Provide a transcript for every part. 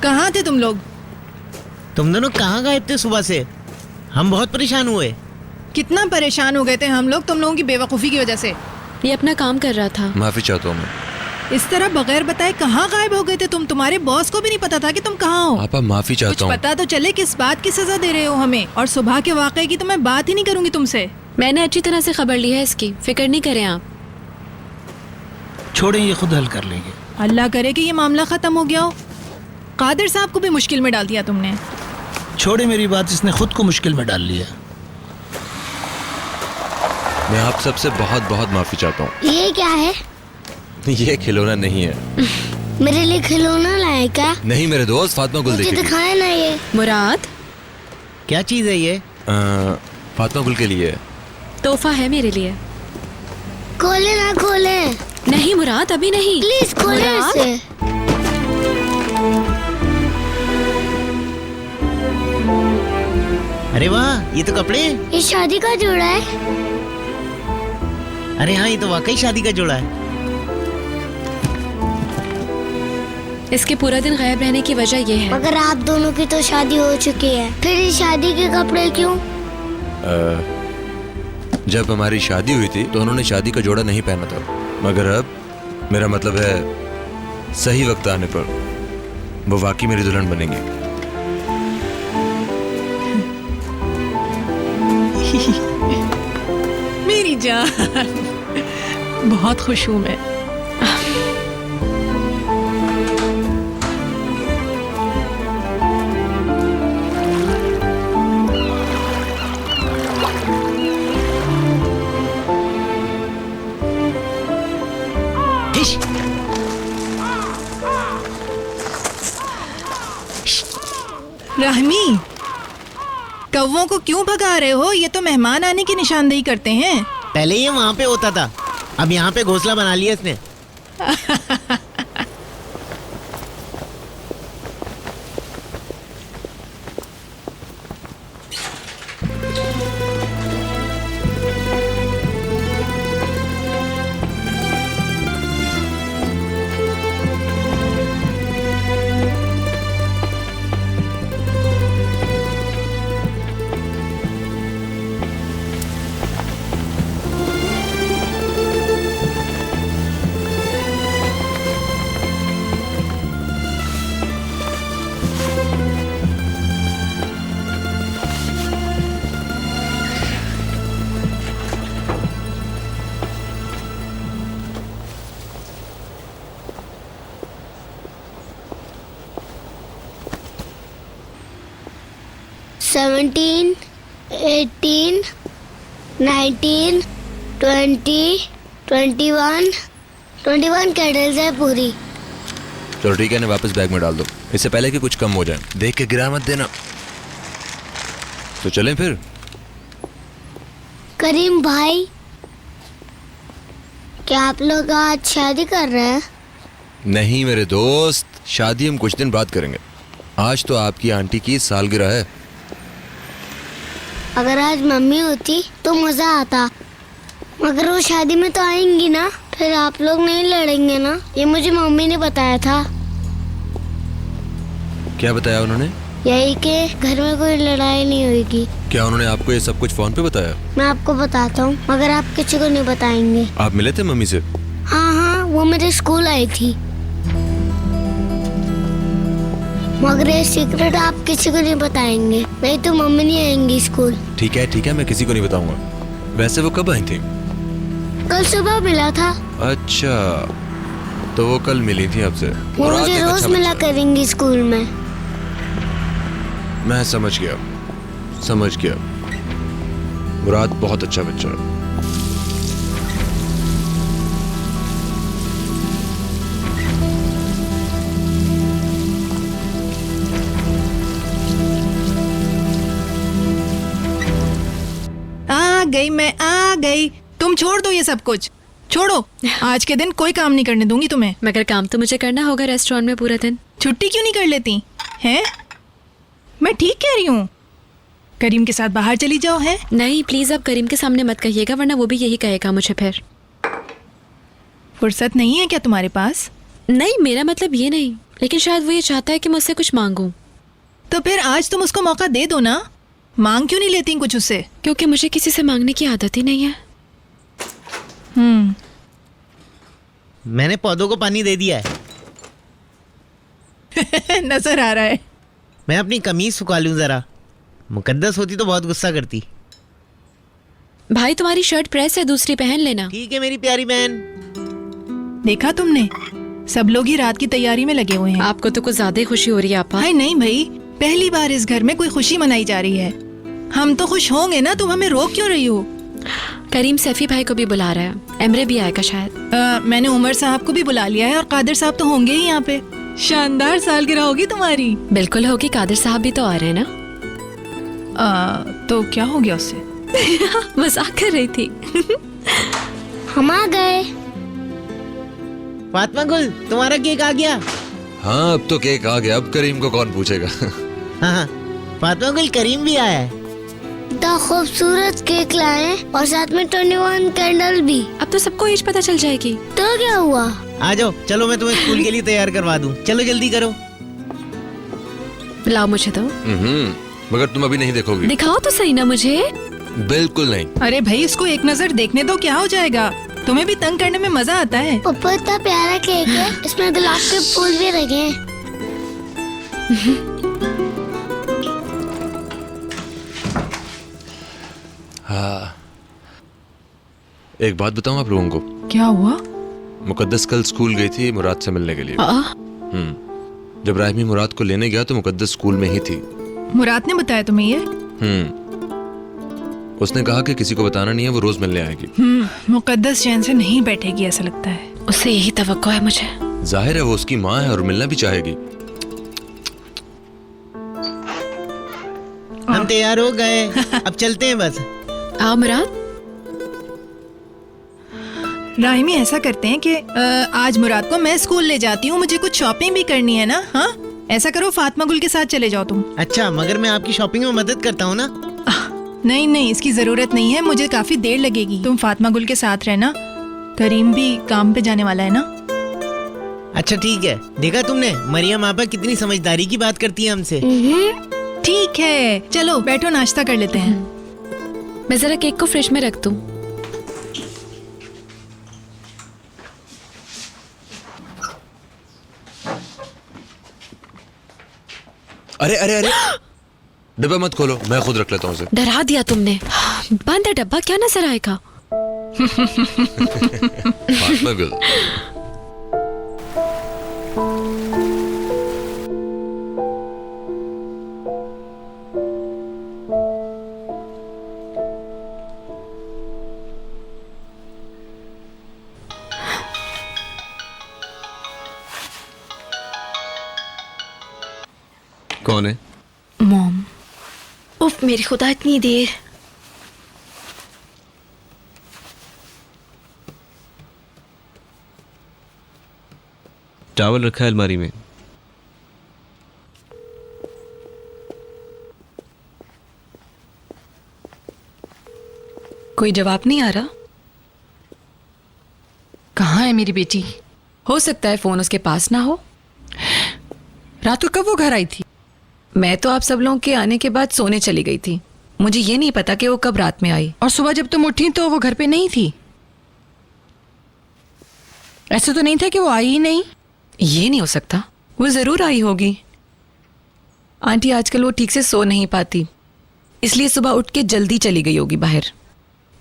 कहाँ थे तुम लोग? तुम दोनों कहाँ गायब थे सुबह से? हम बहुत परेशान हुए। कितना परेशान हो गए थे हम लोग तुम लोगों की बेवकूफ़ी की वजह से। ये अपना काम कर रहा था। माफी चाहता हूँ मैं। इस तरह बगैर बताए कहाँ गायब हो गए थे तुम? तुम्हारे बॉस को भी नहीं पता था कि तुम कहाँ हो। आपा माफी कुछ चाहता हूँ। पता तो चले किस बात की सजा दे रहे हो हमें। और सुबह के वाकये की तो मैं बात ही नहीं करूंगी तुमसे। मैंने अच्छी तरह से खबर ली है इसकी, फिक्र नहीं करें आप। छोड़ें, ये खुद हल कर लेंगे। अल्लाह करे कि ये मामला खत्म हो गया हो। कादिर साहब को भी मुश्किल में डाल दिया तुमने। छोड़े मेरी बात, इसने खुद को मुश्किल में डाल लिया। मैं आप सबसे बहुत बहुत माफी चाहता हूँ। ये क्या है? ये खिलौना नहीं है। मेरे लिए खिलौना लाए क्या? नहीं मेरे दोस्त, फातिमा गुल मुझे देखेगी। दिखाए ना ये। मुराद, क्या चीज है ये? फातिमा गुल के लिए। तोहफा है मेरे लिए। खोले ना खोले। नहीं मुराद, अभी नहीं। प्लीज खोले मुराद? इसे। अरे वाह, ये तो कपड़े हैं। ये शादी का जोड़ा है। अरे हाँ, ये तो वाकई शादी का जोड़ा है। इसके पूरा दिन गायब रहने की वजह ये है। मगर आप दोनों की तो शादी हो चुकी है, फिर ये शादी के कपड़े क्यों? जब हमारी शादी हुई थी तो उन्होंने शादी का जोड़ा नहीं पहना था, मगर अब मेरा मतलब है सही वक्त आने पर वो वाकई मेरी दुल्हन बनेंगे। मेरी जान, बहुत खुश हूँ मैं। हिश, राहमी, कौवों को क्यों भगा रहे हो? ये तो मेहमान आने की निशानदेही करते हैं। पहले ये वहाँ पे होता था, अब यहाँ पे घोंसला बना लिया इसने। सेवनटीन, 18, 19, 20, 21 कैंडल्स है पूरी। चलो ठीक है, इन्हें वापस बैग में डाल दो, इससे पहले कि कुछ कम हो जाए। देख के गिरा मत देना। तो चलें फिर। करीम भाई, क्या आप लोग आज शादी कर रहे हैं? नहीं मेरे दोस्त, शादी हम कुछ दिन बाद करेंगे। आज तो आपकी आंटी की सालगिरह है। अगर आज मम्मी होती तो मजा आता, मगर वो शादी में तो आएंगी ना, फिर आप लोग नहीं लड़ेंगे ना? ये मुझे मम्मी ने बताया था। क्या बताया उन्होंने? यही कि घर में कोई लड़ाई नहीं होगी। क्या उन्होंने आपको ये सब कुछ फोन पे बताया? मैं आपको बताता हूँ, मगर आप किसी को नहीं बताएंगे। आप मिले थे मम्मी से? हाँ, वो मेरे स्कूल आई थी, मगर ये सीक्रेट आप किसी को नहीं बताएंगे, नहीं तो मम्मी नहीं आएंगी स्कूल। ठीक है, मैं किसी को नहीं बताऊंगा। वैसे वो कब आई थी? कल सुबह मिला था। अच्छा, तो वो कल मिली थी आपसे? वो और आज मुझे एक रोज अच्छा मिला बच्चा। करेंगी स्कूल में। मैं समझ गया। मुराद बहुत अच्छा बच्चा है। मैं आ गई। तुम छोड़ दो ये सब कुछ, छोड़ो। आज के दिन कोई काम नहीं करने दूंगी तुम्हें। मगर काम तो मुझे करना होगा रेस्टोरेंट में पूरा दिन। छुट्टी क्यों नहीं कर लेती हैं? मैं ठीक कह रही हूँ। करीम के साथ बाहर चली जाओ। है नहीं प्लीज, आप करीम के सामने मत कहिएगा, वरना वो भी यही कहेगा मुझे फिर। फुर्सत नहीं है क्या तुम्हारे पास? नहीं, मेरा मतलब ये नहीं, लेकिन शायद वो ये चाहता है कि मुझसे कुछ मांगूं। तो फिर आज तुम उसको मौका दे दो ना। मांग क्यों नहीं लेती कुछ उससे? क्योंकि मुझे किसी से मांगने की आदत ही नहीं है। मैंने पौधों को पानी दे दिया है। नजर आ रहा है। मैं अपनी कमीज सुखा लूं जरा। मुकद्दस होती तो बहुत गुस्सा करती। भाई तुम्हारी शर्ट प्रेस है, दूसरी पहन लेना। ठीक है मेरी प्यारी बहन। देखा तुमने, सब लोग ही रात की तैयारी में लगे हुए हैं। आपको तो कुछ ज्यादा ही खुशी हो रही है आपा। हाय नहीं भाई, पहली बार इस घर में कोई खुशी मनाई जा रही है। हम तो खुश होंगे ना, तुम हमें रोक क्यों रही हो? करीम सैफी भाई को भी बुला रहा है, एमरे भी आएगा शायद। मैंने उमर साहब को भी बुला लिया है और कादिर साहब तो होंगे ही यहाँ पे। शानदार सालगिरह होगी तुम्हारी। बिल्कुल होगी, कादिर साहब भी तो आ रहे हैं ना। तो क्या हो गया उससे? मजाक कर रही थी। हम आ गए। फातिमा गुल, तुम्हारा केक आ गया। हाँ, अब तो केक आ गया, अब करीम को कौन पूछेगा। हाँ, फातिमा गुल, करीम भी आया है। इतना खूबसूरत केक लाए और साथ में 21 कैंडल भी। अब तो सबको एज पता चल जाएगी। तो क्या हुआ? आ जाओ, चलो मैं तुम्हें स्कूल के लिए तैयार करवा दूं। चलो जल्दी करो। लाओ मुझे तो। मगर तुम अभी नहीं देखोगी। दिखाओ तो सही ना मुझे। बिल्कुल नहीं। अरे भाई, इसको एक नजर देखने दो, क्या हो जाएगा? तुम्हें भी तंग करने में मजा आता है। पापा इतना प्यारा केक है, इसमें गुलाब के फूल भी लगे हैं। हाँ, एक बात बताऊं आप लोगों को। क्या हुआ? मुकद्दस कल स्कूल गई थी मुराद से मिलने के लिए। जब राहिमी मुराद को लेने गया तो मुकद्दस स्कूल में ही थी। मुराद ने बताया तुम्हें ये? उसने कहा कि किसी को बताना नहीं है, वो रोज मिलने आएगी। मुकद्दस चैन से नहीं बैठेगी ऐसा लगता है। उससे यही तवक्को है मुझे। जाहिर है वो उसकी माँ है और मिलना भी चाहेगी। हम तैयार हो गए, अब चलते हैं बस। आओ मुराद। राहिमी, ऐसा करते हैं कि आज मुराद को मैं स्कूल ले जाती हूँ, मुझे कुछ शॉपिंग भी करनी है ना। हाँ, ऐसा करो, फातिमा गुल के साथ चले जाओ तुम। अच्छा, मगर मैं आपकी शॉपिंग में मदद करता हूँ ना। नहीं नहीं, इसकी जरूरत नहीं है, मुझे काफी देर लगेगी। तुम फातिमा गुल के साथ रहना, करीम भी काम पे जाने वाला है ना। अच्छा ठीक है। देखा तुमने, मरियम आपा कितनी समझदारी की बात करती है हमसे। ठीक है, चलो बैठो, नाश्ता कर लेते हैं। मैं जरा केक को फ्रिज में रख दूं। अरे अरे अरे, डब्बा मत खोलो, मैं खुद रख लेता हूँ उसे। डरा दिया तुमने। बंद है डब्बा, क्या नजर आएगा? फातिमा गुल, कौन है? मॉम। उफ मेरी खुदा, इतनी देर। चावल रखा है अलमारी में। कोई जवाब नहीं आ रहा। कहाँ है मेरी बेटी? हो सकता है फोन उसके पास ना हो। रात को कब वो घर आई थी? मैं तो आप सब लोगों के आने के बाद सोने चली गई थी। मुझे ये नहीं पता कि वो कब रात में आई। और सुबह जब तुम उठी तो वो घर पे नहीं थी। ऐसा तो नहीं था कि वो आई ही नहीं। ये नहीं हो सकता, वो जरूर आई होगी। आंटी आजकल वो ठीक से सो नहीं पाती, इसलिए सुबह उठ के जल्दी चली गई होगी बाहर।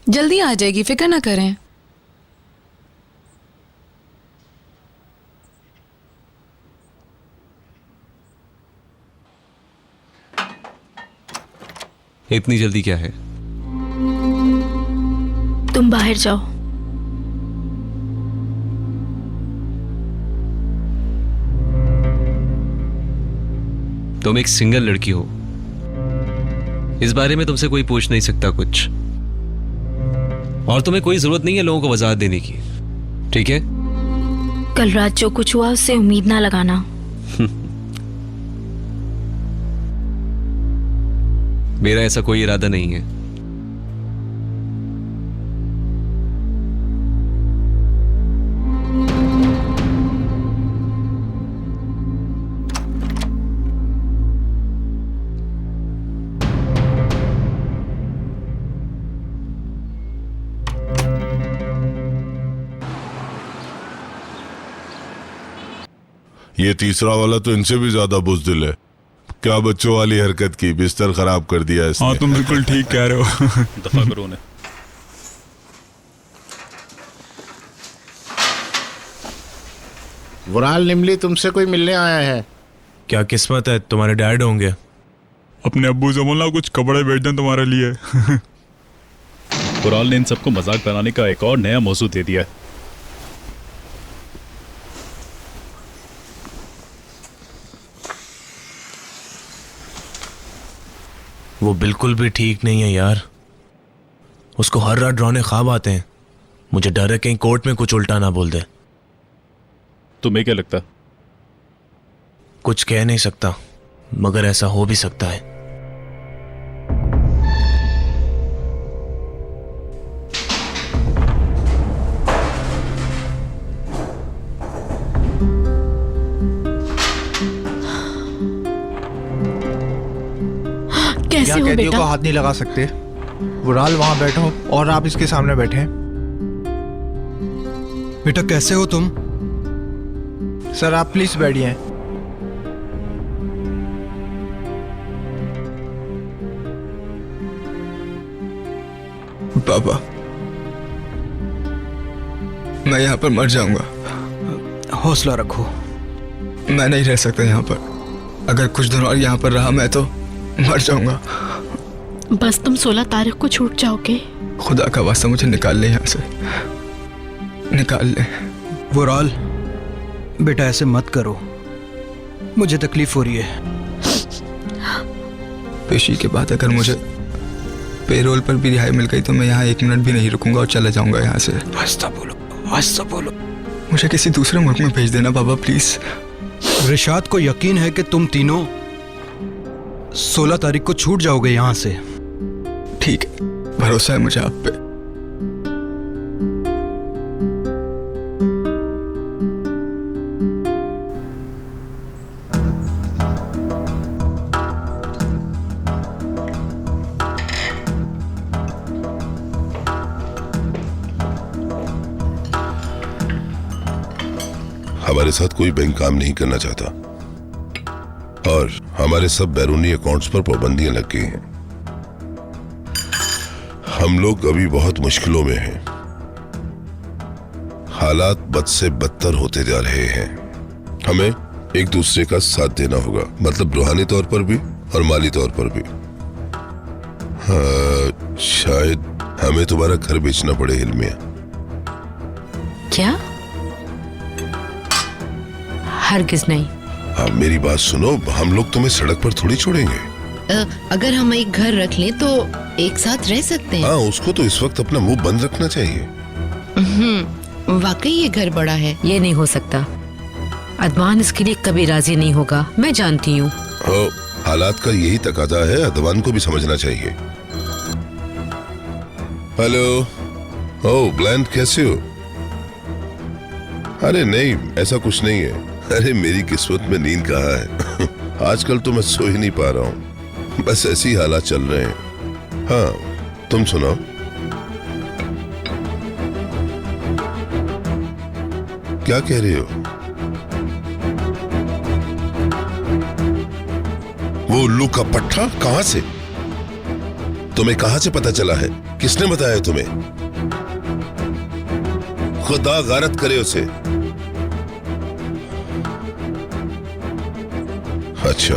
जल्दी आ जाएगी, फिक्र ना करें। इतनी जल्दी क्या है? तुम बाहर जाओ। तुम एक सिंगल लड़की हो, इस बारे में तुमसे कोई पूछ नहीं सकता कुछ, और तुम्हें कोई जरूरत नहीं है लोगों को वजाहत देने की, ठीक है? कल रात जो कुछ हुआ उससे उम्मीद ना लगाना। मेरा ऐसा कोई इरादा नहीं है। ये तीसरा वाला तो इनसे भी ज्यादा बुज़दिल है। क्या बच्चों वाली हरकत की, बिस्तर खराब कर दिया इसने। हाँ तुम बिल्कुल ठीक कह रहे हो। दफा करो उन्हें। वुराल निमली तुमसे कोई मिलने आया है। क्या किस्मत है, तुम्हारे डैड होंगे। अपने अब्बू से बोलना कुछ कपड़े भेज दें तुम्हारे लिए। कुराल ने इन सबको मजाक बनाने का एक और नया मौजू दे दिया है। वो बिल्कुल भी ठीक नहीं है यार। उसको हर रात डरावने ख्वाब आते हैं। मुझे डर है कहीं कोर्ट में कुछ उल्टा ना बोल दे। तुम्हें क्या लगता? कुछ कह नहीं सकता, मगर ऐसा हो भी सकता है। कैसे हो कैदियों बेटा? को हाथ नहीं लगा सकते। वुराल वहां बैठो और आप इसके सामने बैठे हैं। बेटा कैसे हो तुम? सर आप प्लीज बैठिए। बाबा मैं यहाँ पर मर जाऊंगा। हौसला रखो, मैं नहीं रह सकता यहाँ पर। अगर कुछ दिन और यहाँ पर रहा मैं तो मर जाऊंगा। बस तुम 16 तारीख को छूट जाओगे। खुदा का वास्ता मुझे निकाल ले यहाँ से, निकाल ले। वुराल बेटा ऐसे मत करो, मुझे तकलीफ हो रही है। पेशी के बाद अगर मुझे पेरोल पर भी रिहाई मिल गई तो मैं यहाँ 1 मिनट भी नहीं रुकूंगा और चला जाऊंगा यहाँ से। आस्ता बोलो, आस्ता बोलो। मुझे किसी दूसरे मुल्क में भेज देना बाबा प्लीज। रिशाद को यकीन है कि तुम तीनों 16 तारीख को छूट जाओगे यहाँ से। ठीक है, भरोसा है मुझे आप पे। हमारे साथ कोई बैंक काम नहीं करना चाहता और हमारे सब बैरूनी अकाउंट्स पर पाबंदियां लग गई हैं। हम लोग अभी बहुत मुश्किलों में हैं। हालात बद से बदतर होते जा रहे हैं। हमें एक दूसरे का साथ देना होगा, मतलब रूहानी तौर पर भी और माली तौर पर भी। हाँ, शायद हमें तुम्हारा घर बेचना पड़े हिलमिया। क्या? हरगिज नहीं। अब मेरी बात सुनो, हम लोग तुम्हें सड़क पर थोड़ी छोड़ेंगे। अगर हम एक घर रख लें तो एक साथ रह सकते हैं। हाँ, उसको तो इस वक्त अपना मुंह बंद रखना चाहिए। वाकई ये घर बड़ा है। ये नहीं हो सकता। अदवान इसके लिए कभी राजी नहीं होगा, मैं जानती हूँ। हालात का यही तकाजा है, अदवान को भी समझना चाहिए। हेलो, ओ ब्लैंड, कैसे हो? अरे नहीं, ऐसा कुछ नहीं है। अरे मेरी किस्मत में नींद कहाँ है। आजकल तो मैं सो ही नहीं पा रहा हूँ, बस ऐसी हालात चल रहे हैं। हाँ, तुम सुनाओ। क्या कह रहे हो? वो उल्लू का पट्टा कहां से? तुम्हें कहां से पता चला है? किसने बताया तुम्हें? खुदा गारत करे उसे। अच्छा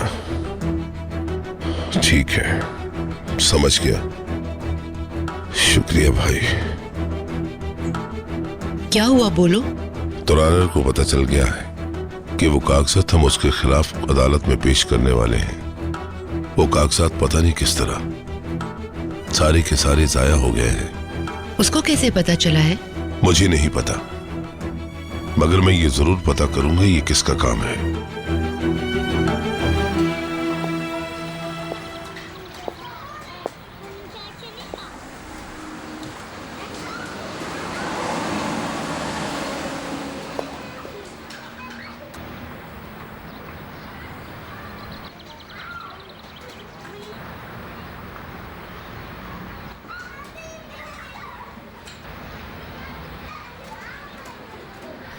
ठीक है, समझ गया। शुक्रिया भाई। क्या हुआ, बोलो। तुरानर को पता चल गया है कि वो कागजात हम उसके खिलाफ अदालत में पेश करने वाले हैं। वो कागजात पता नहीं किस तरह सारे के सारे जाया हो गए हैं। उसको कैसे पता चला है? मुझे नहीं पता, मगर मैं ये जरूर पता करूंगा ये किसका काम है।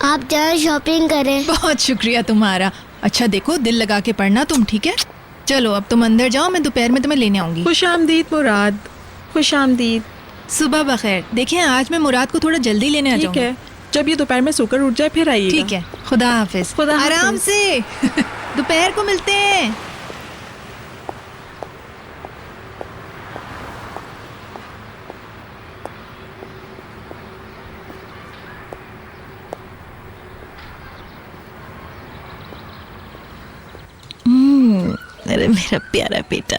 आप जाए शॉपिंग करें। बहुत शुक्रिया तुम्हारा। अच्छा देखो, दिल लगा के पढ़ना तुम, ठीक है? चलो अब तुम अंदर जाओ, मैं दोपहर में तुम्हें लेने आऊंगी। खुश आमदीद मुराद, खुश आमदीद। सुबह बखैर। देखिए आज मैं मुराद को थोड़ा जल्दी लेने आ ठीक जाऊंगी। है, जब ये दोपहर में सोकर उठ जाए फिर आइएगा। ठीक है, खुदा हाफिज। खुदा हाफिज। आराम से। दोपहर को मिलते हैं। अरे मेरा प्यारा बेटा,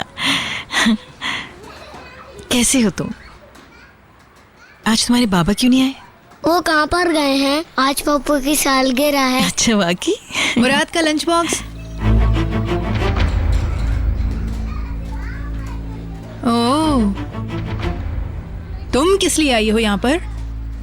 कैसे हो तुम? आज तुम्हारे बाबा क्यों नहीं आए? वो कहाँ पर गए हैं? आज पप्पू की सालगिरह है। अच्छा वाकई? मुराद का लंच बॉक्स। ओह, तुम किस लिए आई हो यहाँ पर?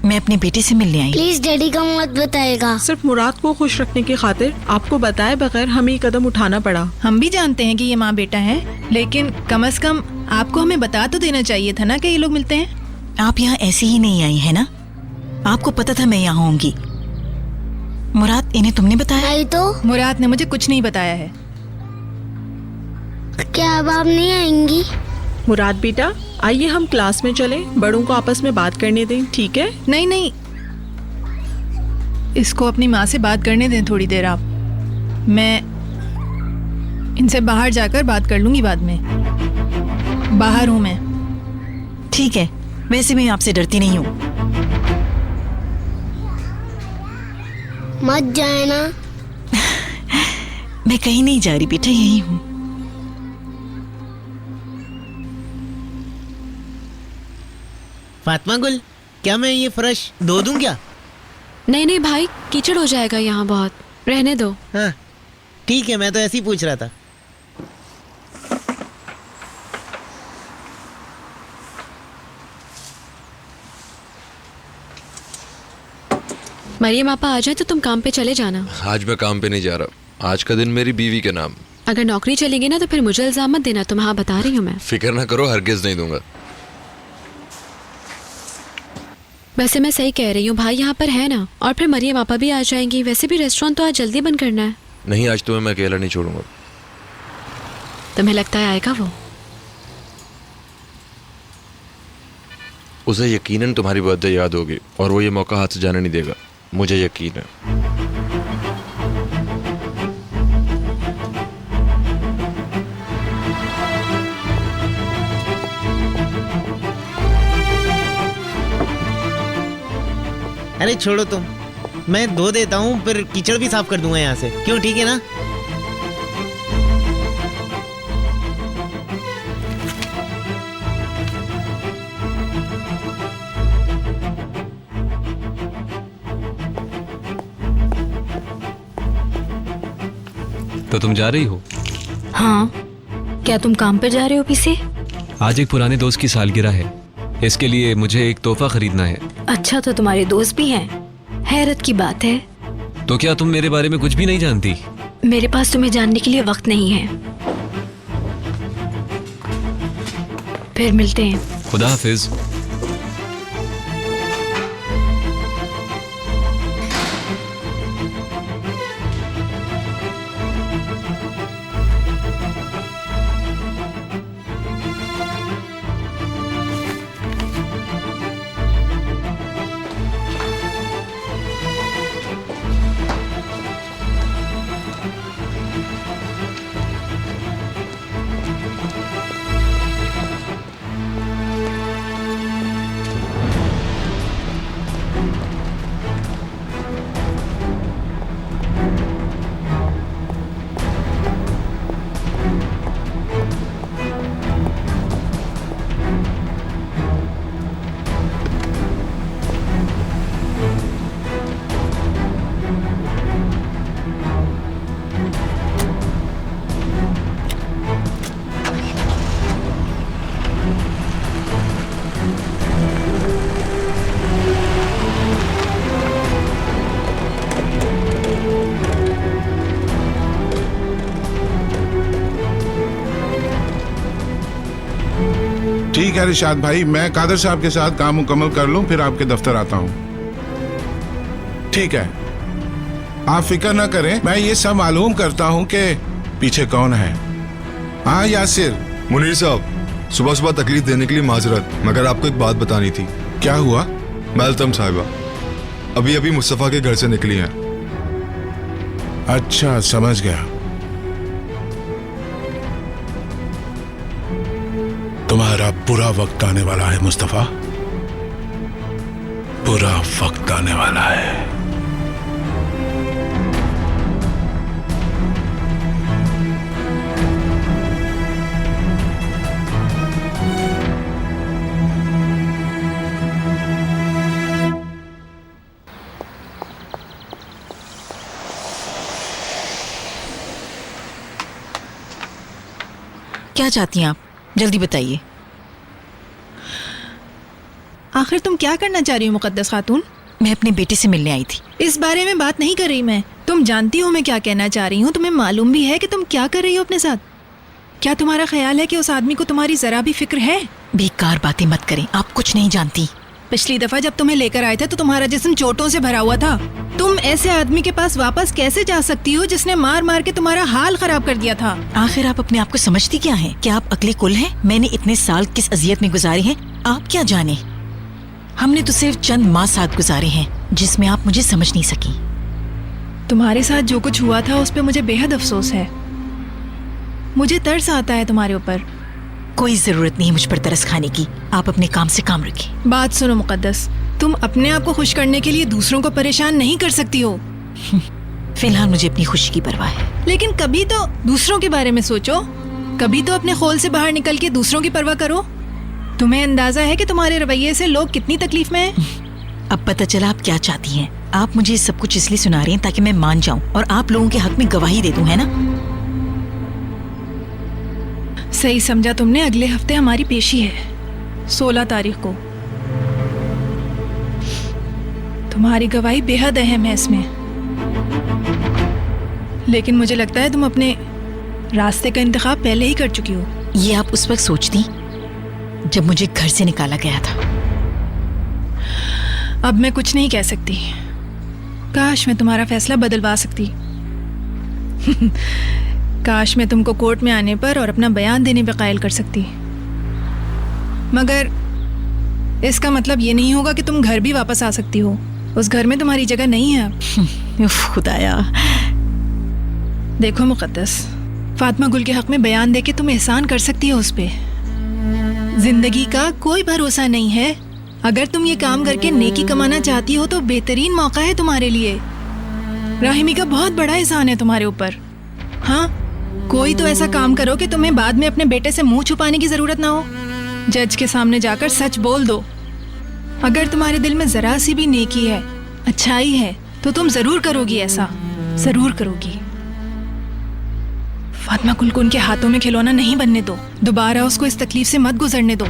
मैं अपने बेटे से मिलने आई। प्लीज डैडी का मत बताएगा। सिर्फ मुराद को खुश रखने की खातिर आपको बताए बगैर हमें ये कदम उठाना पड़ा। हम भी जानते हैं कि ये माँ बेटा है, लेकिन कम से कम आपको हमें बता तो देना चाहिए था ना कि ये लोग मिलते हैं। आप यहाँ ऐसे ही नहीं आई है ना? आपको पता था मैं यहाँ होंगी। मुराद, इन्हें तुमने बताया? नहीं तो। मुराद ने मुझे कुछ नहीं बताया है। क्या अब आप नहीं आएंगी? मुराद बेटा, आइए हम क्लास में चलें, बड़ों को आपस में बात करने दें, ठीक है? नहीं नहीं, इसको अपनी माँ से बात करने दें थोड़ी देर आप। मैं इनसे बाहर जाकर बात कर लूंगी बाद में। बाहर हूं मैं। ठीक है, वैसे मैं आपसे डरती नहीं हूँ। मत जाए ना। मैं कहीं नहीं जा रही बेटा, यही हूँ। फातिमा गुल, क्या मैं ये फर्श धो दूं क्या? नहीं नहीं भाई, कीचड़ हो जाएगा यहाँ बहुत, रहने दो। हाँ ठीक है, मैं तो ऐसे ही पूछ रहा था। मरियम आपा आ जाए तो तुम काम पे चले जाना। आज मैं काम पे नहीं जा रहा, आज का दिन मेरी बीवी के नाम। अगर नौकरी चलेगी ना तो फिर मुझे इल्जाम मत देना, तुम हाँ बता रही हूँ मैं। फिक्र ना करो, हरगिज नहीं दूंगा। वैसे मैं सही कह रही हूँ, भाई यहाँ पर है ना, और फिर मरियम आपा भी आ जाएंगी। वैसे भी रेस्टोरेंट तो आज जल्दी बंद करना है। नहीं, आज तुम्हें मैं अकेला नहीं छोड़ूंगा। तुम्हें लगता है आएगा वो? उसे यकीनन तुम्हारी बर्थडे याद होगी और वो ये मौका हाथ से जाने नहीं देगा, मुझे यकीन है। अरे छोड़ो तुम, मैं धो देता हूँ, फिर कीचड़ भी साफ कर दूंगा यहाँ से। क्यों, ठीक है ना? तो तुम जा रही हो? हाँ, क्या तुम काम पर जा रहे हो पीछे? आज एक पुराने दोस्त की सालगिरह है, इसके लिए मुझे एक तोहफा खरीदना है। अच्छा, तो तुम्हारे दोस्त भी हैं? हैरत की बात है। तो क्या तुम मेरे बारे में कुछ भी नहीं जानती? मेरे पास तुम्हें जानने के लिए वक्त नहीं है। फिर मिलते हैं। खुदा हाफिज। ठीक है रिशाद भाई, मैं कादर साहब के साथ काम मुकम्मल कर लूं, फिर आपके दफ्तर आता हूं। ठीक है, आप फिक्र ना करें, मैं ये सब मालूम करता हूँ कि पीछे कौन है। हाँ यासिर। मुनीर साहब, सुबह सुबह तकलीफ देने के लिए माजरत, मगर आपको एक बात बतानी थी। क्या हुआ? मैलतम साहिबा अभी अभी मुस्तफ़ा के घर से निकली हैं। अच्छा, समझ गया। तुम्हारा बुरा वक्त आने वाला है मुस्तफा, बुरा वक्त आने वाला है। क्या चाहती हैं आप? जल्दी बताइए। आखिर तुम क्या करना चाह रही हो मुकद्दस खातून? मैं अपने बेटे से मिलने आई थी। इस बारे में बात नहीं कर रही मैं। तुम जानती हो मैं क्या कहना चाह रही हूँ। तुम्हें मालूम भी है कि तुम क्या कर रही हो अपने साथ। क्या तुम्हारा ख्याल है कि उस आदमी को तुम्हारी जरा भी फिक्र है? बेकार बातें मत करें, आप कुछ नहीं जानती। पिछली दफा जब तुम्हें लेकर आए थे तो तुम्हारा जिस्म चोटों से भरा हुआ था। तुम ऐसे आदमी के पास वापस कैसे जा सकती हो जिसने मार मार के तुम्हारा हाल खराब कर दिया था? आखिर आप अपने आप को समझती क्या हैं? क्या आप अकली कुल हैं? मैंने इतने साल किस अजियत में गुजारे हैं आप क्या जाने। हमने तो सिर्फ चंद माह साथ गुजारे हैं जिसमें आप मुझे समझ नहीं सकी। तुम्हारे साथ जो कुछ हुआ था उस पे मुझे बेहद अफसोस है। मुझे तरस आता है तुम्हारे ऊपर। कोई जरूरत नहीं मुझ पर तरस खाने की, आप अपने काम से काम रखिए। बात सुनो मुकद्दस, तुम अपने आप को खुश करने के लिए दूसरों को परेशान नहीं कर सकती हो। फिलहाल मुझे अपनी खुशी की परवाह है। लेकिन कभी तो दूसरों के बारे में सोचो, कभी तो अपने खोल से बाहर निकल के दूसरों की परवाह करो। तुम्हें अंदाजा है कि तुम्हारे रवैये से लोग कितनी तकलीफ में हैं? अब पता चला आप क्या चाहती हैं। आप मुझे सब कुछ इसलिए सुना रही हैं ताकि मैं मान जाऊं और आप लोगों के हक में गवाही दे दूं, है ना? सही समझा तुमने। अगले हफ्ते हमारी पेशी है, 16 तारीख को। तुम्हारी गवाही बेहद अहम है इसमें। लेकिन मुझे लगता है तुम अपने रास्ते का इंतखाब पहले ही कर चुकी हो। ये आप उस वक्त सोचती जब मुझे घर से निकाला गया था। अब मैं कुछ नहीं कह सकती। काश मैं तुम्हारा फैसला बदलवा सकती। काश मैं तुमको कोर्ट में आने पर और अपना बयान देने पे कायल कर सकती। मगर इसका मतलब ये नहीं होगा कि तुम घर भी वापस आ सकती हो। उस घर में तुम्हारी जगह नहीं है अब। खुदाया। देखो मुकद्दस, फातिमा गुल के हक में बयान देके तुम एहसान कर सकती हो उस पे। जिंदगी का कोई भरोसा नहीं है। अगर तुम ये काम करके नेकी कमाना चाहती हो तो बेहतरीन मौका है तुम्हारे लिए। राहिमी का बहुत बड़ा एहसान है तुम्हारे ऊपर। हाँ, कोई तो ऐसा काम करो कि तुम्हें बाद में अपने बेटे से मुंह छुपाने की जरूरत ना हो। जज के सामने जाकर सच बोल दो। अगर तुम्हारे दिल में जरा सी भी नेकी है, अच्छाई है, तो तुम जरूर करोगी, ऐसा जरूर करोगी। फातिमा गुल को उनके हाथों में खिलौना नहीं बनने दो। दोबारा उसको इस तकलीफ से मत गुजरने दो।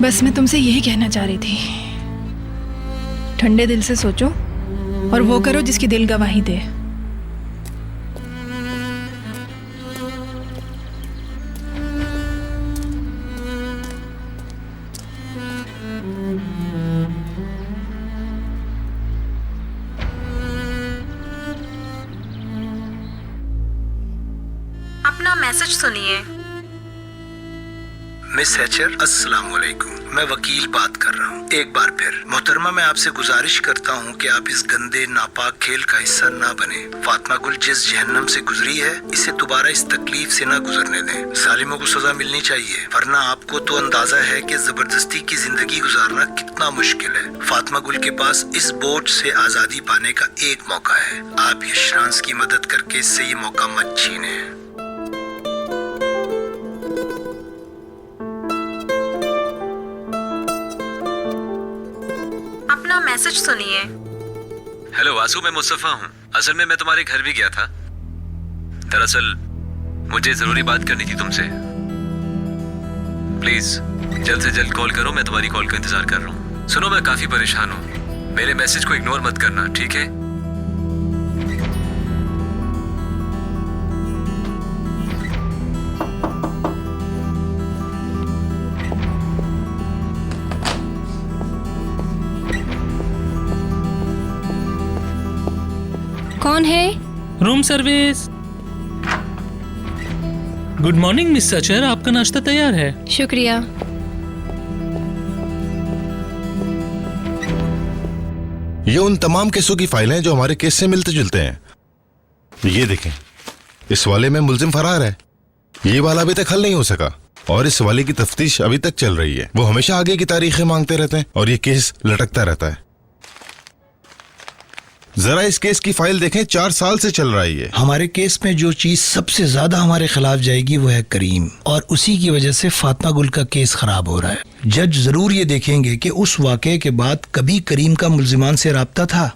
बस मैं तुमसे यही कहना चाह रही थी। ठंडे दिल से सोचो और वो करो जिसकी दिल गवाही दे। अपना मैसेज सुनिए। मिस हैचर, अस्सलाम वालेकुम। मैं वकील बात कर रहा हूँ। एक बार फिर मोहतरमा, मैं आपसे गुजारिश करता हूँ कि आप इस गंदे नापाक खेल का हिस्सा ना बने। फातिमा गुल जिस जहन्नम से गुजरी है, इसे दोबारा इस तकलीफ से ना गुजरने दें। जालिमों को सजा मिलनी चाहिए, वरना आपको तो अंदाजा है कि जबरदस्ती की जिंदगी गुजारना कितना मुश्किल है। फातिमा गुल के पास इस बोझ से आजादी पाने का एक मौका है। आप यशरांस की मदद करके इससे ये मौका मत छीने। अपना मैसेज सुनिए। हेलो वासु, मैं मुस्तफा हूँ। असल में मैं तुम्हारे घर भी गया था। दरअसल मुझे जरूरी बात करनी थी तुमसे। प्लीज जल्द से जल्द कॉल करो, मैं तुम्हारी कॉल का इंतजार कर रहा हूँ। सुनो, मैं काफी परेशान हूँ। मेरे मैसेज को इग्नोर मत करना, ठीक है? कौन है? Room service. Good morning miss Sachar, आपका नाश्ता तैयार है। शुक्रिया। ये उन तमाम केसों की फाइलें हैं जो हमारे केस से मिलते जुलते हैं। ये देखें, इस वाले में मुलजिम फरार है, ये वाला अभी तक हल नहीं हो सका, और इस वाले की तफ्तीश अभी तक चल रही है। वो हमेशा आगे की तारीखें मांगते रहते हैं और ये केस लटकता रहता है। जरा इस केस की फाइल देखें, 4 साल से चल रहा है ये। हमारे केस में जो चीज सबसे ज्यादा हमारे खिलाफ जाएगी वो है करीम, और उसी की वजह से फातिमा गुल का केस खराब हो रहा है। जज जरूर ये देखेंगे कि उस वाकये के बाद कभी करीम का मुल्जिमान से राब्ता था।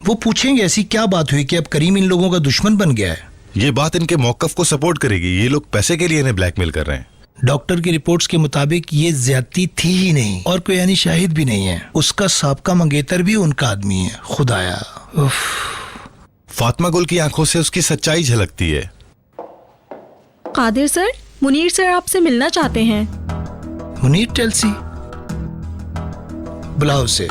वो पूछेंगे ऐसी क्या बात हुई कि अब करीम इन लोगों का दुश्मन बन गया है। ये बात इनके मौकफ को सपोर्ट करेगी। ये लोग पैसे के लिए इन्हें ब्लैकमेल कर रहे हैं। डॉक्टर की रिपोर्ट्स के मुताबिक ये ज्यादती थी ही नहीं, और कोई यानी शाहिद भी नहीं है। उसका साबका मंगेतर भी उनका आदमी है। खुदाया, फातिमा गुल की आंखों से उसकी सच्चाई झलकती है। कादिर सर, मुनीर सर आपसे मिलना चाहते हैं। मुनीर टेल्सी, बुलाओ उसे।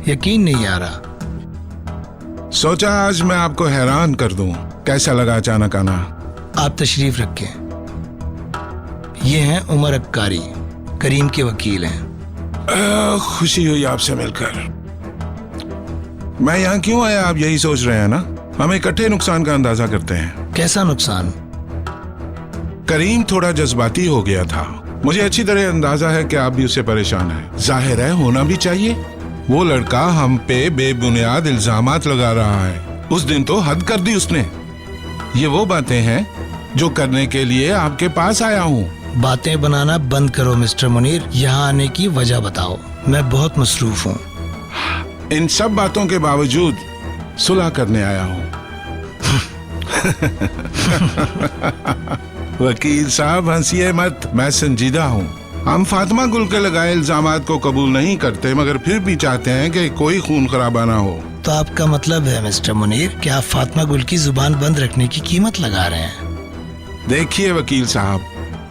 यकीन नहीं आ रहा। सोचा आज मैं आपको हैरान कर दूं। कैसा लगा अचानक आना? आप तशरीफ रखें। ये हैं उमर अक्कारी, करीम के वकील हैं। खुशी हुई आपसे मिलकर। मैं यहाँ क्यों आया आप यही सोच रहे हैं ना? हम इकट्ठे नुकसान का अंदाजा करते हैं। कैसा नुकसान? करीम थोड़ा जज्बाती हो गया था। मुझे अच्छी तरह अंदाजा है कि आप भी उससे परेशान हैं। जाहिर है होना भी चाहिए। वो लड़का हम पे बेबुनियाद इल्जामात लगा रहा है। उस दिन तो हद कर दी उसने। ये वो बातें हैं जो करने के लिए आपके पास आया हूँ। बातें बनाना बंद करो मिस्टर मुनीर, यहाँ आने की वजह बताओ। मैं बहुत मसरूफ हूँ। इन सब बातों के बावजूद सुलह करने आया हूँ। वकील साहब हंसिए मत, मैं संजीदा हूँ। हम फातिमा गुल के लगाए इल्जामात को कबूल नहीं करते, मगर फिर भी चाहते हैं कि कोई खून खराबा ना हो। तो आपका मतलब है मिस्टर मुनीर कि आप फातिमा गुल की जुबान बंद रखने की कीमत लगा रहे हैं? देखिए वकील साहब,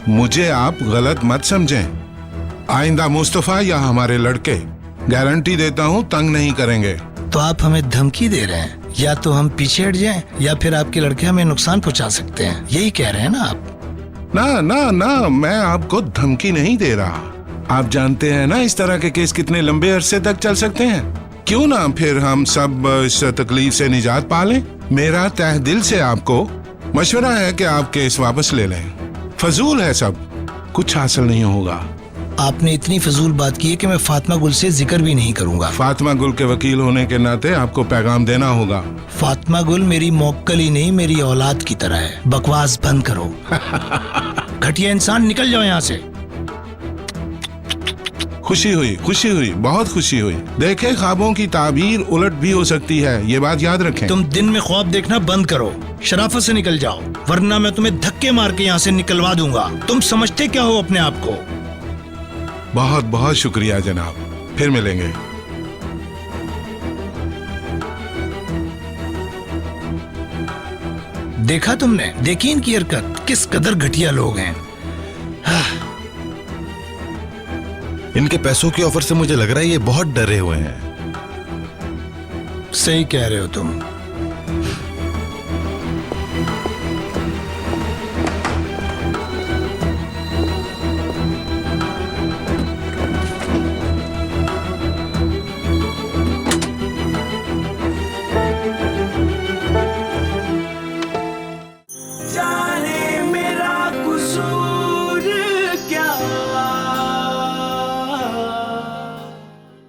मुझे आप गलत मत समझें। आइंदा मुस्तफा या हमारे लड़के, गारंटी देता हूँ, तंग नहीं करेंगे। तो आप हमें धमकी दे रहे हैं? या तो हम पीछे हट जाएं, या फिर आपके लड़के हमें नुकसान पहुंचा सकते हैं, यही कह रहे हैं ना आप? ना ना ना, मैं आपको धमकी नहीं दे रहा। आप जानते हैं ना इस तरह के केस कितने लंबे अरसे तक चल सकते हैं। क्यों ना फिर हम सब इस तकलीफ से निजात पा लें। मेरा तहे दिल से आपको मशवरा है कि आप केस वापस ले लें। फजूल है सब, कुछ हासिल नहीं होगा। आपने इतनी फजूल बात की है कि मैं फातिमा गुल से जिक्र भी नहीं करूंगा। फातिमा गुल के वकील होने के नाते आपको पैगाम देना होगा। फातिमा गुल मेरी मौक्कल ही नहीं, मेरी औलाद की तरह है। बकवास बंद करो। घटिया इंसान, निकल जाओ यहाँ से। खुशी हुई, बहुत खुशी हुई। देखे, ख्वाबों की ताबीर उलट भी हो सकती है, ये बात याद रखें। तुम दिन में ख्वाब देखना बंद करो, शराफत से निकल जाओ, वरना मैं तुम्हें धक्के मार के यहाँ से निकलवा दूंगा। तुम समझते क्या हो अपने आप को? बहुत बहुत शुक्रिया जनाब, फिर मिलेंगे। देखा तुमने? देखी इनकी हरकत, किस कदर घटिया लोग हैं। इनके पैसों के ऑफर से मुझे लग रहा है ये बहुत डरे हुए हैं। सही कह रहे हो तुम।